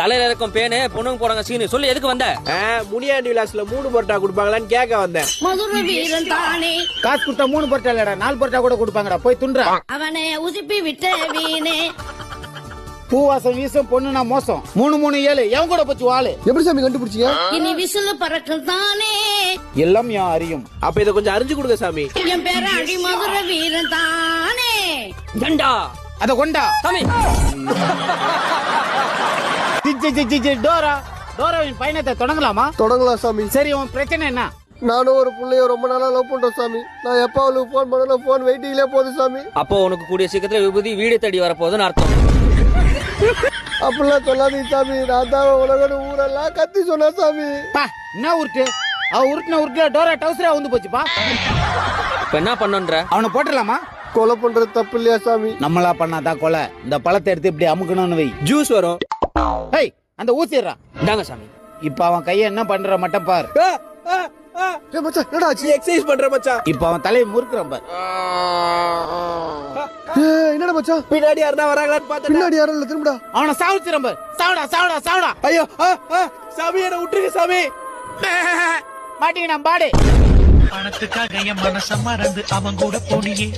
தலையில இருக்கும் பேனு பொண்ணுங்க போறாங்க சீனு சொல்லி எதுக்கு வந்த? முனியாண்டி விலாஸ்ல 3 பரோட்டா கொடுப்பாங்களான்னு கேட்க வந்தேன். மதுரை வீரன் தானே. காசு கொடுத்தா 3 பரோட்டா இல்லடா 4 பரோட்டா கூட கொடுப்பாங்கடா. போய் துன்றா. அவனை உசுப்பி விட்ட வீணே. பூவாசம் வீசும் பொண்ணுனா மோசம். 337 எவன் கூட போச்சு வாளு. எப்படி சாமி கண்டுபிடிச்சீங்க? இனி விசில் பறக்கும் தானே. எல்லாம் யா அறியும். அப்ப இத கொஞ்சம் அறிஞ்சு கொடுங்க சாமி. என் பேர அடி மதுரை வீரன் தானே. ஜண்டா அத கொண்டா சாமி. டோரா டோராவின் பயணத்தை தொடங்கலாமா? தொடங்கலாம் சாமி. சரி உன் பிரச்சனை என்ன? நானும் ஒரு புள்ளைய ரொம்ப நாளா லவ் பண்றேன் சாமி. நான் எப்ப அவளுக்கு போன் பண்ணணும் போன் வெயிட்டிங்ல போகுது சாமி. அப்போ உனக்கு கூடிய சீக்கிரத்துல விபூதி வீடு தேடி வரப்போகுதுன்னு அர்த்தம். அப்படிலாம் சொல்லாதீங்க சாமி. நான் தான் உலகம் ஊரெல்லாம் கத்தி சொன்னேன் சாமி. பா என்ன உருட்டு? அவ உருட்டுன உருட்டுல டோரா டவுசரா வந்து போச்சுப்பா. இப்ப என்ன பண்ணுன்ற? அவனை போட்டுடலாமா? கொலை பண்றது தப்பு இல்லையா சாமி? நம்மளா பண்ணாதா கொலை? இந்த பழத்தை எடுத்து இப்படி அமுக்கணும்னு வை. ஜூஸ் வரும். ஹேய் அந்த ஊசிடுறா. இந்தாங்க சாமி. இப்ப அவன் கைய என்ன பண்ற மட்டும் பார். ஏய் மச்சான் என்னடா ஆச்சு? எக்ஸசைஸ் பண்ற மச்சான். இப்ப அவன் தலையை முறுக்குறான் பார். ஏய் என்னடா மச்சான்? பின்னாடி யாரா வராங்களான்னு பார்த்தா பின்னாடி யாரும் இல்ல திரும்படா. அவனை சாவுச்சிரம் பார். சாவுடா சாவுடா சாவுடா. ஐயோ சாமி என்ன விட்டுருங்க சாமி. மாட்டிங்க நான் பாடு. பணத்துக்காக என் மனச மறந்து அவன் கூட போனியே.